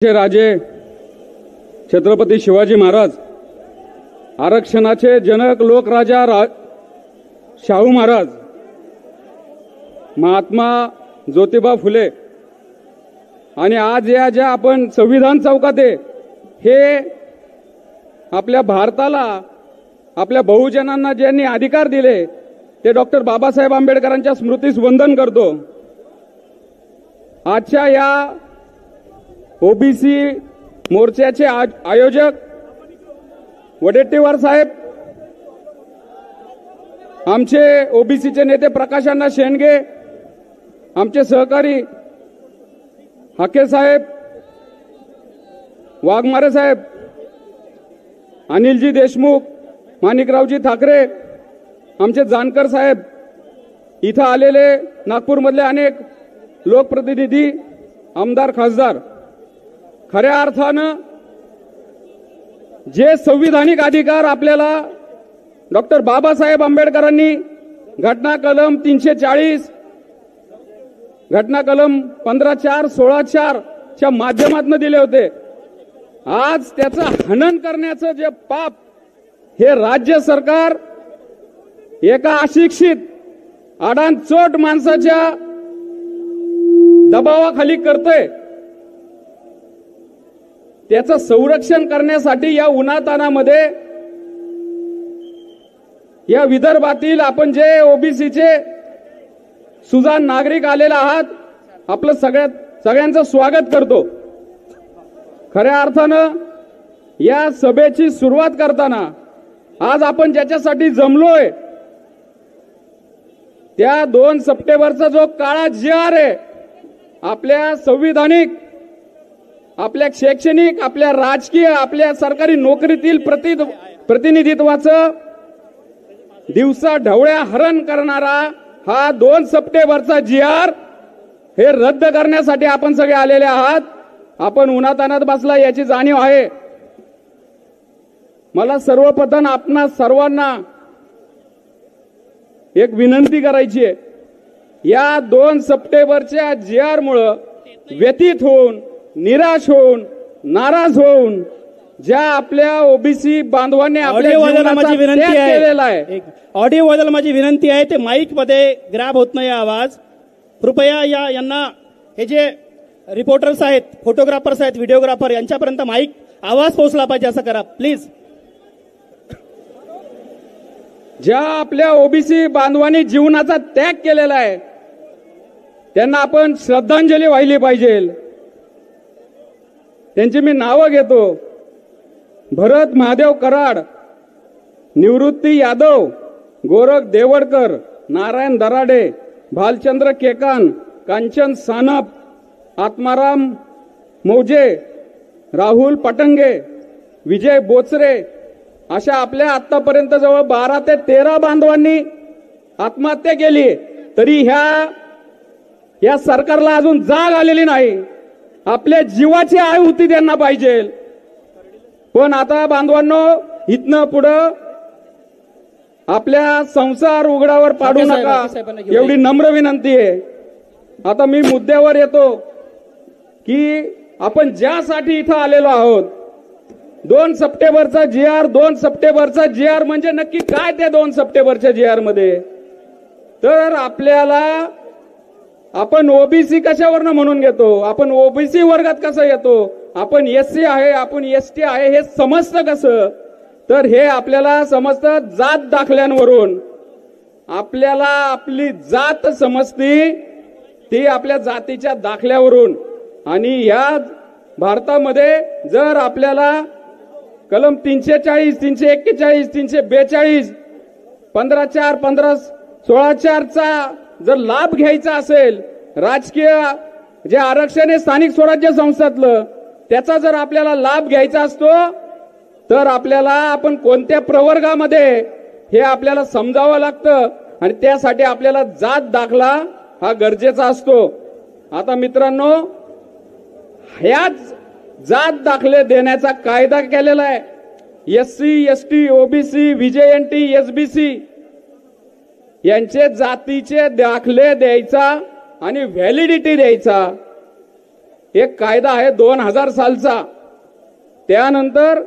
राजे छत्रपती शिवाजी महाराज, आरक्षणाचे जनक लोकराजा शाहू महाराज, महात्मा ज्योतिबा फुले आणि आज या ज्या आपण संविधान चौकात आहे, हे आपल्या भारताला, आपल्या बहुजनांना ज्यांनी अधिकार दिले ते डॉक्टर बाबासाहेब आंबेडकरांच्या स्मृतीस वंदन करतो। आजच्या या ओबीसी मोर्चाचे आयोजक वडेट्टीवार साहेब, आमचे ओबीसीचे नेते प्रकाश अण्णा शेंडगे, आमचे सहकारी हाके साहेब, वाघमारे साहेब, अनिलजी देशमुख, माणिकरावजी ठाकरे, आमचे जानकर साहेब, इथं आलेले नागपूरमधले अनेक लोकप्रतिनिधी, आमदार, खासदार, खऱ्या अर्थानं जे संविधानिक अधिकार आपल्याला डॉक्टर बाबासाहेब आंबेडकरांनी घटना कलम 340, घटना कलम 15(4), 16(4) च्या माध्यमातून दिले होते, आज त्याचं हनन करण्याचं जे पाप हे राज्य सरकार एका अशिक्षित आडानचोट माणसाच्या दबावाखाली करतंय, त्याचं संरक्षण करण्यासाठी या उन्हातानामध्ये या विदर्भातील आपण जे ओबीसीचे सुजाण नागरिक आलेला आहात, आपलं सगळ्यांचं स्वागत करतो। खऱ्या अर्थानं या सभेची सुरुवात करताना आज आपण ज्याच्यासाठी जमलोय, त्या 2 सप्टेंबरचा जो काळा जी.आर. आहे, आपल्या संविधानिक, आपल्या शैक्षणिक, आपल्या राजकीय, आपल्या सरकारी नोकरीतील प्रतिनिधित्वाचं दिवसा ढवळ्या हरण करणारा हा 2 सप्टेंबरचा जी.आर. हे रद्द करण्यासाठी आपण सगळे आलेले आहात। आपण उन्हातान्हात बसला याची जाणीव आहे। मला सर्वप्रथम आपणा सर्वांना एक विनंती करायची आहे, या 2 सप्टेंबरच्या जी.आर. मुळे व्यथित होऊन, निराश होऊन, नाराज होऊन ज्या आपल्या ओबीसी बांधवांनी आपल्या माझी विनंती केलेला आहे, ऑडिओ बद्दल माझी विनंती आहे, ते माईक मध्ये ग्रॅब होत नाही आवाज, कृपया यांना हे जे रिपोर्टर्स आहेत, फोटोग्राफर्स आहेत, व्हिडिओग्राफर, यांच्यापर्यंत माईक आवाज पोहोचला पाहिजे असं करा प्लीज। ज्या आपल्या ओबीसी बांधवांनी जीवनाचा त्याग केलेला आहे त्यांना आपण श्रद्धांजली वाहिली पाहिजे। त्यांची मी नावं घेतो: भरत महादेव कराड, निवृत्ती यादव, गोरख देवडकर, नारायण दराडे, भालचंद्र केकान, कांचन सानप, आत्माराम मौजे, राहुल पटंगे, विजय बोचरे, अशा आपल्या आतापर्यंत जवळ 12 ते 13 बांधवांनी आत्महत्या केली, तरी ह्या सरकारला अजून जाग आलेली नाही। आपल्या जीवाची आहुती त्यांना पाहिजे। पण आता बांधवांनो, इथनं पुढं आपल्या संसार उघडावर पाडू नका, एवढी नम्र विनंती आहे। आता मी मुद्द्यावर येतो की आपण ज्यासाठी इथं आलेलो आहोत, 2 सप्टेंबरचा जी.आर. 2 सप्टेंबरचा जी.आर. म्हणजे नक्की काय त्या 2 सप्टेंबरच्या जी.आर. मध्ये? तर आपल्याला, आपण ओबीसी कशावरनं म्हणून घेतो, आपण ओबीसी वर्गात कसं येतो, आपण एससी आहे, आपण एसटी आहे, हे समजतं कसं? तर हे आपल्याला समजतं जात दाखल्यांवरून। आपल्याला आपली जात समजती ती आपल्या जातीच्या दाखल्यावरून। आणि या भारतामध्ये जर आपल्याला कलम 340, 341, 342, 15(4), 16(4) चा जर लाभ घ्यायचा असेल, राजकीय जे आरक्षण आहे स्थानिक स्वराज्य संस्थातलं, त्याचा जर आपल्याला लाभ घ्यायचा असतो, तर आपल्याला आपण कोणत्या प्रवर्गामध्ये हे आपल्याला समजावं लागतं आणि त्यासाठी आपल्याला जात दाखला हा गरजेचा असतो। आता मित्रांनो, ह्याच जात दाखले देण्याचा कायदा केलेला आहे। SC, ST, OBC, VJNT, SBC यांचे जातीचे दाखले द्यायचा आणि व्हॅलिडिटी द्यायचा। एक कायदा आहे 2000 सालचा. त्यानंतर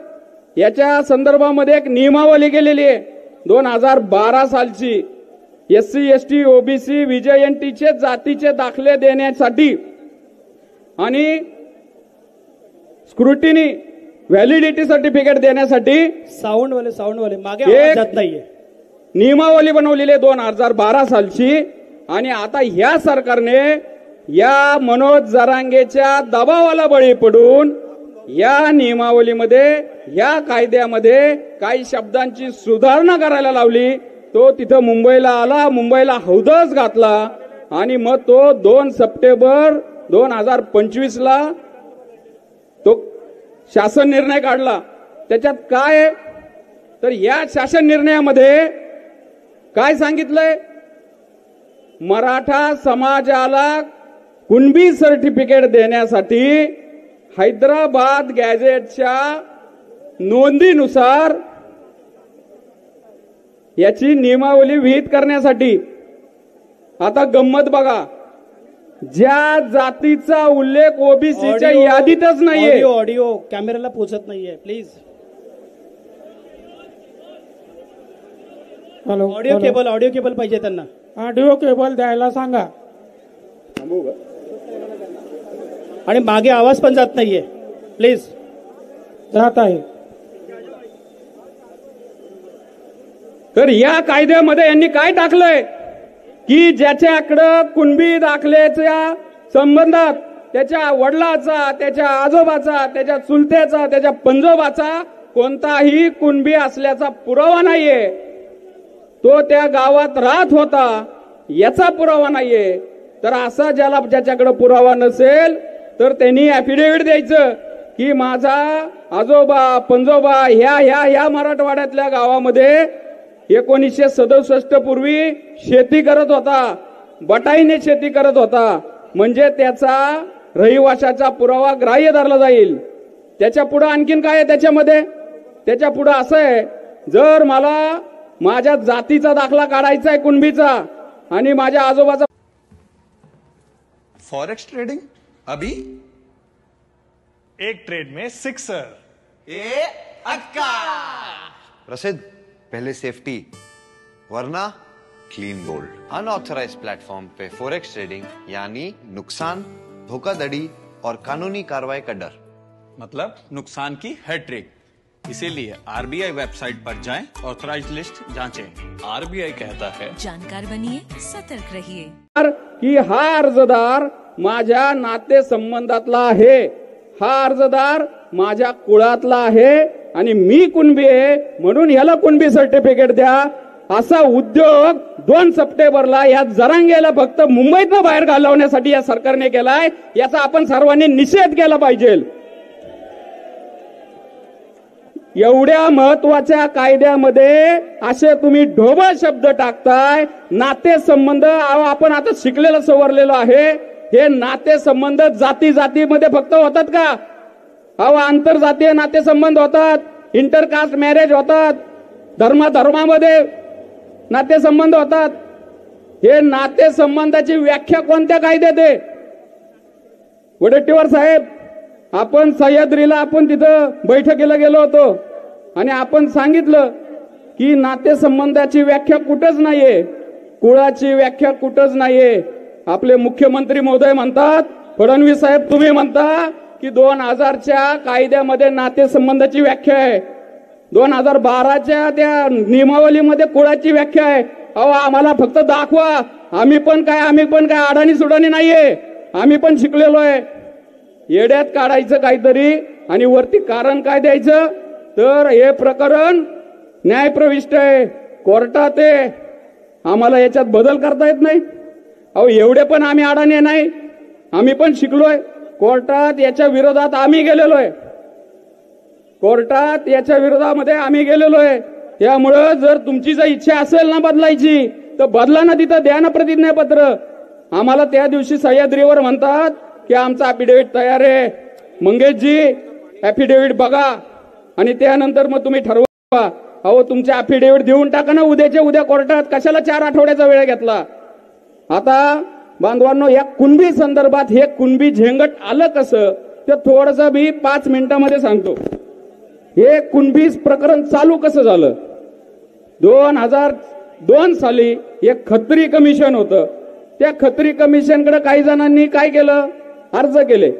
याच्या संदर्भामध्ये एक नियमावली केलेली आहे 2012 सालची. SC ST OBC VJNTचे जातीचे दाखले देण्यासाठी आणि स्क्रुटिनी व्हॅलिडिटी सर्टिफिकेट देण्यासाठी साऊंड वाले मागे आवाज जात नाहीये. नियमावली बनवलेली आहे 2012 सालची. आणि आता ह्या सरकारने या मनोज जरांगेच्या दबावाला बळी पडून या नियमावलीमध्ये या कायद्यामध्ये काही शब्दांची सुधारणा करायला लावली. तो तिथं मुंबईला आला, मुंबईला हौदच घातला आणि मग तो 2 सप्टेंबर 2025 ला तो शासन निर्णय काढला. त्याच्यात काय आहे तर या शासन निर्णयामध्ये काय सांगितलंय, मराठा समाजाला कुणबी सर्टिफिकेट देण्यासाठी हैदराबाद गॅझेटच्या नोंदीनुसार याची नियमावली विहित करण्यासाठी. आता गंमत बघा, ज्या जातीचा उल्लेख ओबीसीच्या यादीतच नाहीये. ऑडिओ कॅमेऱ्याला पोहोचत नाहीये, प्लीज. ऑडिओ केबल पाहिजे त्यांना. ऑडिओ केबल द्यायला सांगा. आणि मागे आवाज पण जात नाहीये, प्लीज. जात आहे. तर या कायद्यामध्ये यांनी काय टाकलंय की ज्याच्याकडं कुणबी दाखल्याच्या संबंधात त्याच्या वडिलाचा, त्याच्या आजोबाचा, त्याच्या चुलत्याचा, त्याच्या पंजोबाचा कोणताही कुणबी असल्याचा पुरावा नाहीये, तो त्या गावात राहत होता याचा पुरावा नाहीये, तर असा ज्याच्याकडे पुरावा नसेल तर त्यांनी ऍफिडेव्हिट द्यायचं की माझा आजोबा पंजोबा ह्या मराठवाड्यातल्या गावामध्ये 1967 पूर्वी शेती करत होता, बटाईने शेती करत होता, म्हणजे त्याचा रहिवाशाचा पुरावा ग्राह्य धरला जाईल. त्याच्या पुढे आणखीन काय आहे त्याच्यामध्ये, त्याच्या पुढे असं आहे, जर मला माझ्या जातीचा दाखला काढायचा आहे कुणबीचा आणि माझ्या आजोबाचा. फॉरेक्स ट्रेडिंग अभी एक ट्रेड में सिक्सर. प्रसिद्ध पहले सेफ्टी वरना क्लीन गोल्ड. अनऑथराइज्ड प्लेटफॉर्म पे फॉरेक्स ट्रेडिंग यानी नुकसान, धोखाधड़ी और कानूनी कार्रवाई का डर. मतलब नुकसान की हैट्रिक. इसीलिए आरबीआई वेबसाइट पर जाएं, ऑथराइज्ड लिस्ट जांचें. आरबीआई कहता है जानकार बनिए, सतर्क रहिए. की हा अर्जदार माझ्या नाते संबंधातला आहे, हा अर्जदार माझ्या कुळातला आहे आणि मी कुणबी आहे म्हणून ह्याला कुणबी सर्टिफिकेट द्या, असा उद्योग 2 सप्टेंबरला या जरांगेला फक्त मुंबईतनं बाहेर घालवण्यासाठी या सरकारने केलाय. याचा आपण सर्वांनी निषेध केला पाहिजे. एवढ्या महत्वाच्या कायद्यामध्ये असे तुम्ही ढोबळ शब्द टाकताय. नाते संबंध आपण आता शिकलेलं सवरलेलो आहे. हे नाते संबंध जातीमध्ये फक्त होतात का? आंतरजातीय नाते संबंध होतात, इंटरकास्ट मॅरेज होतात, धर्मामध्ये नाते संबंध होतात. हे नाते संबंधाची व्याख्या कोणत्या कायद्यात आहे? वडेट्टीवार साहेब, आपण सह्याद्रीला आपण तिथं बैठकीला गेलो होतो आणि आपण सांगितलं की नातेसंबंधाची व्याख्या कुठंच नाहीये, कुळाची व्याख्या कुठंच नाहीये. आपले मुख्यमंत्री महोदय म्हणतात, फडणवीस साहेब तुम्ही म्हणता की 2000च्या कायद्यामध्ये नातेसंबंधाची व्याख्या आहे, 2012च्या त्या नियमावलीमध्ये कुळाची व्याख्या आहे. आम्हाला फक्त दाखवा, आम्ही पण काय अडाणी सुडाणी नाहीये, आम्ही पण शिकलेलो आहे. येड्यात काढायचं काहीतरी आणि वरती कारण काय द्यायचं, तर हे प्रकरण न्यायप्रविष्ट आहे, कोर्टात आहे, आम्हाला याच्यात बदल करता येत नाही. एवढे पण आम्ही अडाणी नाही, आम्ही पण शिकलोय. कोर्टात याच्या विरोधात आम्ही गेलेलो आहे, कोर्टात याच्या विरोधामध्ये आम्ही गेलेलो आहे. त्यामुळं जर तुमची जर इच्छा असेल ना बदलायची तर बदला ना, तिथं द्या ना प्रतिज्ञापत्र. आम्हाला त्या दिवशी सह्याद्रीवर म्हणतात की आमचा ऍफिडेव्हिट तयार आहे. मंगेशजी ऍफिडेव्हिट बघा आणि त्यानंतर मग तुम्ही ठरवा. तुमचे ऍफिडेव्हिट देऊन टाका ना उद्याच्या उद्या कोर्टात, कशाला 4 आठवड्याचा वेळ घेतला. आता बांधवांनो, या कुणबी संदर्भात हे कुणबी झेंगट आलं कसं ते थोडंसं मी 5 मिनिटांमध्ये सांगतो. हे कुणबी प्रकरण चालू कसं झालं. 2002 साली एक खत्री कमिशन होतं. त्या खत्री कमिशनकडे काही जणांनी काय केलं, अर्ज केले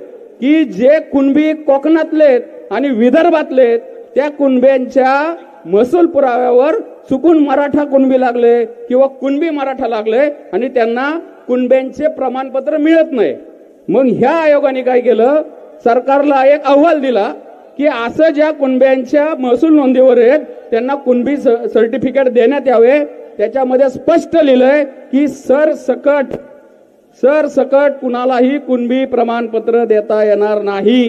की जे कुणबी कोकणातले आणि विदर्भातले त्या कुणब्यांच्या महसूल पुराव्यावर चुकून मराठा कुणबी लागले किंवा कुणबी मराठा लागले आणि त्यांना कुणब्यांचे प्रमाणपत्र मिळत नाही. मग ह्या आयोगाने काय केलं, सरकारला एक अहवाल दिला की असं ज्या कुणब्यांच्या महसूल नोंदीवर आहेत त्यांना कुणबी सर्टिफिकेट देण्यात यावे. त्याच्यामध्ये स्पष्ट लिहिलंय की सरसकट कुणालाही कुणबी प्रमाणपत्र देता येणार नाही.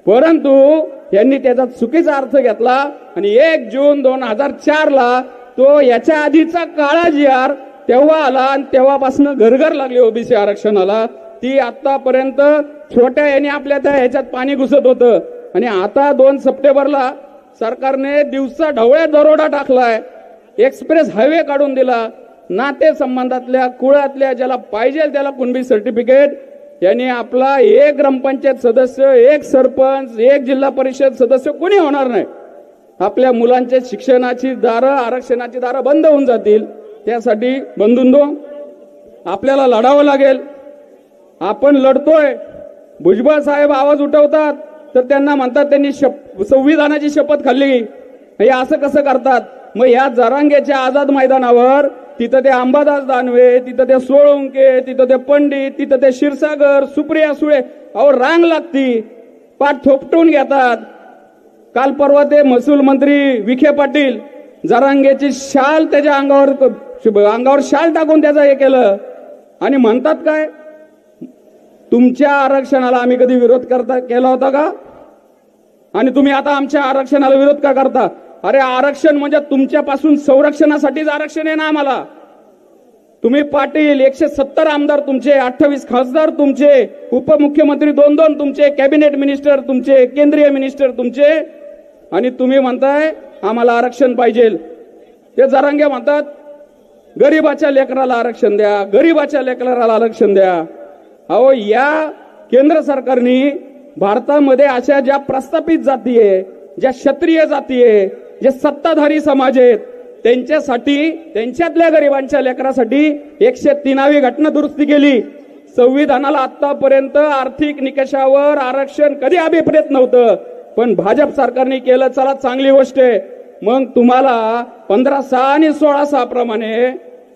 परंतु यांनी त्याचा चुकीचा अर्थ घेतला आणि 1 जून 2004 ला तो याच्या आधीचा काळा GR तेव्हा आला आणि तेव्हापासून घरघर लागली ओबीसी आरक्षणाला. ती आतापर्यंत छोट्या यांनी आपल्या त्या ह्याच्यात पाणी घुसत होतं आणि आता 2 सप्टेंबरला सरकारने दिवसा ढवळ्या दरोडा टाकलाय. एक्सप्रेस हायवे काढून दिला. नाते संबंधातल्या कुळातल्या ज्याला पाहिजे त्याला कुणबी सर्टिफिकेट यांनी आपला 1 ग्रामपंचायत सदस्य, 1 सरपंच, 1 जिल्हा परिषद सदस्य कोणी होणार नाही. आपल्या मुलांच्या शिक्षणाची दारं, आरक्षणाची दारं बंद होऊन जातील. त्यासाठी बंधूंनो आपल्याला लढावं लागेल. आपण लढतोय. भुजबळ साहेब आवाज उठवतात तर त्यांना म्हणतात त्यांनी संविधानाची शपथ खाल्ली. हे असं कसं करतात. मग या जरांगेच्या आझाद मैदानावर तिथं ते अंबादास दानवे, तिथं ते सोळुंके, तिथं ते पंडित, तिथं ते क्षीरसागर, सुप्रिया सुळे, अहो रांग लागती, पाठ थोपटून घेतात. काल परवा ते महसूल मंत्री विखे पाटील जरांगेची शाल त्याच्या अंगावर शाल टाकून त्याचं हे केलं आणि म्हणतात काय, तुमच्या आरक्षणाला आम्ही कधी विरोध केला होता का आणि तुम्ही आता आमच्या आरक्षणाला विरोध का करता. अरे आरक्षण म्हणजे तुमच्यापासून संरक्षणासाठीच आरक्षण आहे ना आम्हाला. तुम्ही पाटील 170 आमदार तुमचे, 28 खासदार तुमचे, उपमुख्यमंत्री 2-2 तुमचे, कॅबिनेट मिनिस्टर तुमचे, केंद्रीय मिनिस्टर तुमचे आणि तुम्ही म्हणताय आम्हाला आरक्षण पाहिजे. ते जरांगे म्हणतात गरीबाच्या लेकराला आरक्षण द्या, गरीबाच्या लेकराला आरक्षण द्या. अहो या केंद्र सरकारने भारतामध्ये अशा ज्या प्रस्थापित जाती आहे, ज्या क्षत्रिय जाती आहे, जे सत्ताधारी समाज आहेत त्यांच्यासाठी, त्यांच्यातल्या गरिबांच्या लेकरासाठी 103वी घटना दुरुस्ती केली. संविधानाला आतापर्यंत आर्थिक निकषावर आरक्षण कधी अभिप्रेत नव्हतं पण भाजप सरकारने केलं. चला चांगली गोष्ट आहे. मग तुम्हाला 15(6) आणि 16(6) प्रमाणे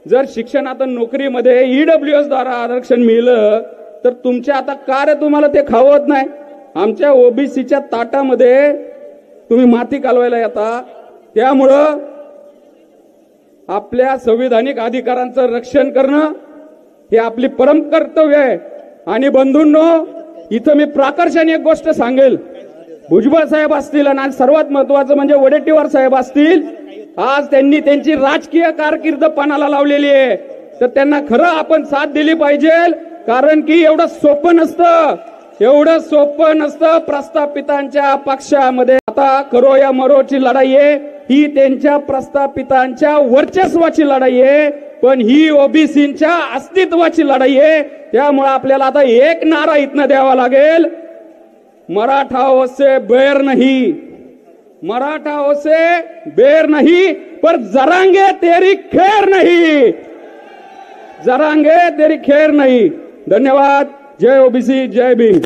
जर शिक्षणात नोकरीमध्ये EWS द्वारा आरक्षण मिळलं तर तुमच्या आता कार्य तुम्हाला ते खावत नाही. आमच्या ओबीसीच्या ताटामध्ये तुम्ही माती कालवायला येता. त्यामुळं आपल्या संविधानिक अधिकारांचं रक्षण करणं हे आपली परम कर्तव्य आहे. आणि बंधूंनो इथं मी प्राकर्षाने एक गोष्ट सांगेल. भुजबळ साहेब असतील आणि सर्वात महत्वाचं म्हणजे वडेट्टीवार साहेब असतील, आज त्यांनी त्यांची राजकीय कारकीर्द पणाला लावलेली आहे तर त्यांना खरं आपण साथ दिली पाहिजे. कारण की एवढं सोपं नसतं प्रस्थापितांच्या पक्षामध्ये. आता करो या मरोची लढाई आहे, ही त्यांच्या प्रस्थापितांच्या वर्चस्वाची लढाई आहे पण ही ओबीसींच्या अस्तित्वाची लढाई आहे. त्यामुळे आपल्याला आता एक नारा इथनं द्यावा लागेल, मराठाओं से बैर नहीं, मराठाओं से बैर नहीं पर जरांगे तेरी खैर नहीं, जरांगे तेरी खैर नहीं. धन्यवाद. जय ओबीसी, जय भीम.